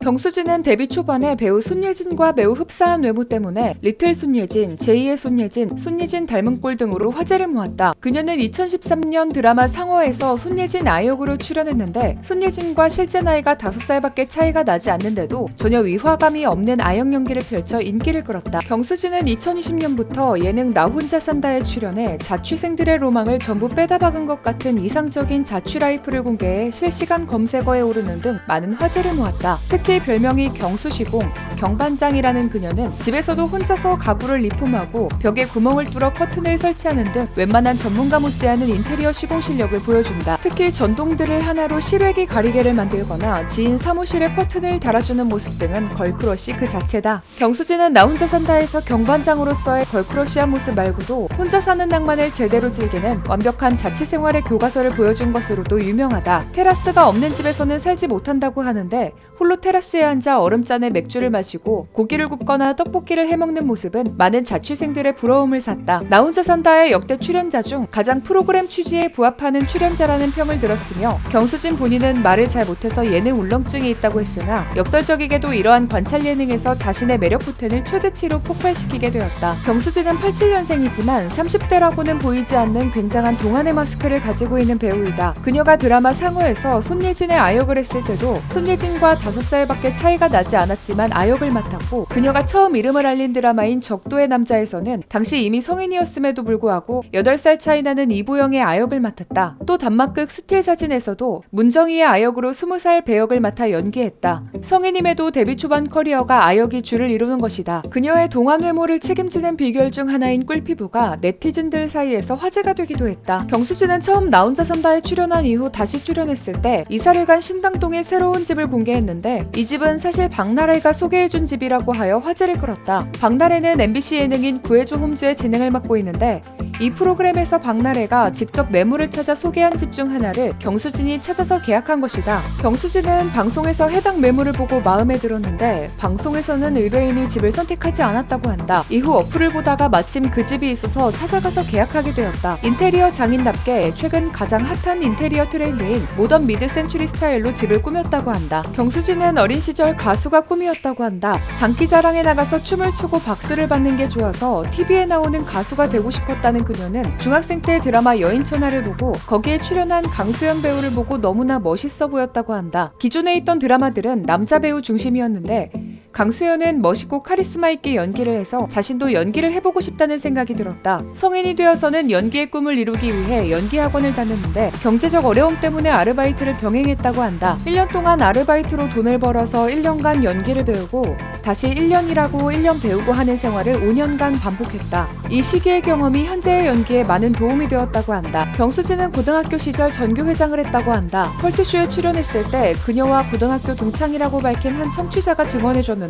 경수진은 데뷔 초반에 배우 손예진과 매우 흡사한 외모 때문에 리틀 손예진, 제2의 손예진, 손예진 닮은 꼴 등으로 화제를 모았다. 그녀는 2013년 드라마 상어에서 손예진 아역으로 출연했는데 손예진과 실제 나이가 5살밖에 차이가 나지 않는데도 전혀 위화감이 없는 아역 연기를 펼쳐 인기를 끌었다. 경수진은 2020년부터 예능 나 혼자 산다에 출연해 자취생들의 로망을 전부 빼다 박은 것 같은 이상적인 자취 라이프를 공개해 실시간 검색어에 오르는 등 많은 화제를 모았다. 특히 별명이 경수시공, 경반장이라는 그녀는 집에서도 혼자서 가구를 리폼하고 벽에 구멍을 뚫어 커튼을 설치하는 등 웬만한 전문가 못지않은 인테리어 시공 실력을 보여준다. 특히 전동드릴 하나로 실외기 가리개를 만들거나 지인 사무실에 커튼을 달아주는 모습 등은 걸크러쉬 그 자체다. 경수진은 나 혼자 산다에서 경반장으로서의 걸크러쉬한 모습 말고도 혼자 사는 낭만을 제대로 즐기는 완벽한 자취 생활의 교과서를 보여준 것으로도 유명하다. 테라스가 없는 집에서는 살지 못한다고 하는데 홀로 테라스에 앉아 얼음잔에 맥주를 마시고 고기를 굽거나 떡볶이를 해먹는 모습은 많은 자취생들의 부러움을 샀다. 나 혼자 산다의 역대 출연자 중 가장 프로그램 취지에 부합하는 출연자라는 평을 들었으며 경수진 본인은 말을 잘 못해서 예능 울렁증이 있다고 했으나 역설적이게도 이러한 관찰 예능에서 자신의 매력 포텐을 최대치로 폭발시키게 되었다. 경수진은 87년생이지만 30대라고는 보이지 않는 굉장한 동안의 마스크를 가지고 있는 배우이다. 그녀가 드라마 상어에서 손예진의 아역을 했을 때도 손예진과 5살밖에 차이가 나지 않았지만 아역을 맡았고 그녀가 처음 이름을 알린 드라마인 적도의 남자에서는 당시 이미 성인이었음에도 불구하고 8살 차이 나는 이보영의 아역을 맡았다. 또 단막극 스틸 사진에서도 문정희의 아역으로 20살 배역을 맡아 연기했다. 성인임에도 데뷔 초반 커리어가 아역이 주를 이루는 것이다. 그녀의 동안 외모를 책임지는 비결 중 하나인 꿀피부가 네티즌들 사이에서 화제가 되기도 했다. 경수진은 처음 나 혼자 산다에 출연한 이후 다시 출연했을 때 이사를 간 신당동에 새로운 집을 공개했는데 이 집은 사실 박나래가 소개해준 집이라고 하여 화제를 끌었다. 박나래는 MBC 예능인 구해줘 홈즈의 진행을 맡고 있는데 이 프로그램에서 박나래가 직접 매물을 찾아 소개한 집 중 하나를 경수진이 찾아서 계약한 것이다. 경수진은 방송에서 해당 매물을 보고 마음에 들었는데 방송에서는 의뢰인이 집을 선택하지 않았다고 한다. 이후 어플을 보다가 마침 그 집이 있어서 찾아가서 계약하게 되었다. 인테리어 장인답게 최근 가장 핫한 인테리어 트렌드인 모던 미드 센추리 스타일로 집을 꾸몄다고 한다. 경수진은 어린 시절 가수가 꿈이었다고 한다. 장기자랑에 나가서 춤을 추고 박수를 받는 게 좋아서 TV에 나오는 가수가 되고 싶었다는 그녀는 중학생 때 드라마 여인천하를 보고 거기에 출연한 강수연 배우를 보고 너무나 멋있어 보였다고 한다. 기존에 있던 드라마들은 남자 배우 중심이었는데 강수연은 멋있고 카리스마 있게 연기를 해서 자신도 연기를 해보고 싶다는 생각이 들었다. 성인이 되어서는 연기의 꿈을 이루기 위해 연기학원을 다녔는데 경제적 어려움 때문에 아르바이트를 병행했다고 한다. 1년 동안 아르바이트로 돈을 벌어서 1년간 연기를 배우고 다시 1년 일하고 1년 배우고 하는 생활을 5년간 반복했다. 이 시기의 경험이 현재의 연기에 많은 도움이 되었다고 한다. 경수진은 고등학교 시절 전교회장을 했다고 한다. 컬투쇼에 출연했을 때 그녀와 고등학교 동창이라고 밝힌 한 청취자가 증언해줬는데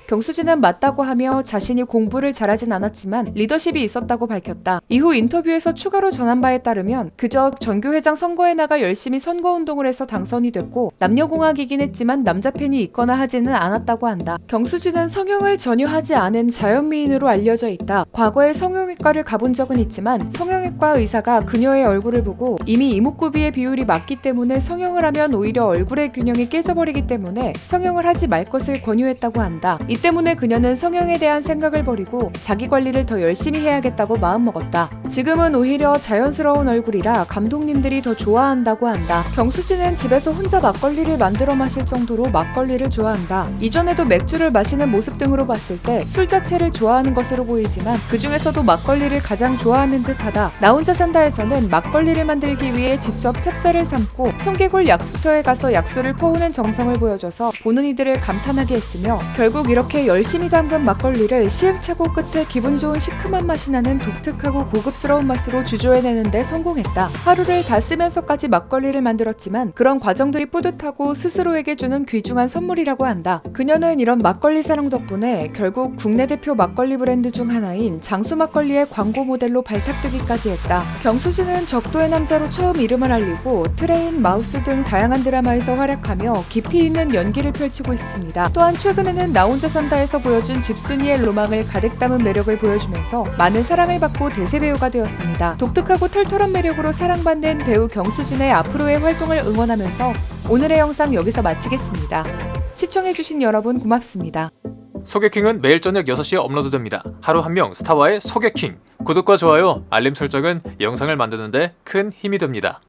경수진은 맞다고 하며 자신이 공부를 잘하진 않았지만 리더십이 있었다고 밝혔다. 이후 인터뷰에서 추가로 전한 바에 따르면 그저 전교회장 선거에 나가 열심히 선거운동을 해서 당선이 됐고 남녀공학이긴 했지만 남자 팬이 있거나 하지는 않았다고 한다. 경수진은 성형을 전혀 하지 않은 자연미인으로 알려져 있다. 과거에 성형외과를 가본 적은 있지만 성형외과 의사가 그녀의 얼굴을 보고 이미 이목구비의 비율이 맞기 때문에 성형을 하면 오히려 얼굴의 균형이 깨져버리기 때문에 성형을 하지 말 것을 권유했다고 한다. 이 때문에 그녀는 성형에 대한 생각을 버리고 자기 관리를 더 열심히 해야겠다고 마음먹었다. 지금은 오히려 자연스러운 얼굴이라 감독님들이 더 좋아한다고 한다. 경수진은 집에서 혼자 막걸리를 만들어 마실 정도로 막걸리를 좋아한다. 이전에도 맥주를 마시는 모습 등으로 봤을 때 술 자체를 좋아하는 것으로 보이지만 그 중에서도 막걸리를 가장 좋아하는 듯하다. 나 혼자 산다에서는 막걸리를 만들기 위해 직접 찹쌀을 삶고 청개골 약수터에 가서 약수를 퍼오는 정성을 보여줘서 보는 이들을 감탄하게 했으며 결국 이렇게 열심히 담근 막걸리를 시행착오 끝에 기분 좋은 시큼한 맛이 나는 독특하고 고급스러운 맛으로 주조해내는 데 성공했다. 하루를 다 쓰면서까지 막걸리를 만들었지만 그런 과정들이 뿌듯하고 스스로에게 주는 귀중한 선물이라고 한다. 그녀는 이런 막걸리 사랑 덕분에 결국 국내 대표 막걸리 브랜드 중 하나인 장수 막걸리의 광고 모델로 발탁되기까지 했다. 경수진은 적도의 남자로 처음 이름을 알리고 트레인, 마우스 등 다양한 드라마에서 활약하며 깊이 있는 연기를 펼치고 있습니다. 또한 최근에는 나 혼자 산다에서 보여준 집순이의 로망을 가득 담은 매력을 보여주면서 많은 사랑을 받고 대세 배우가 되었습니다. 독특하고 털털한 매력으로 사랑받는 배우 경수진의 앞으로의 활동을 응원하면서 오늘의 영상 여기서 마치겠습니다. 시청해주신 여러분 고맙습니다. 소개킹은 매일 저녁 6시에 업로드됩니다. 하루 한 명 스타와의 소개킹. 구독과 좋아요, 알림 설정은 영상을 만드는데 큰 힘이 됩니다.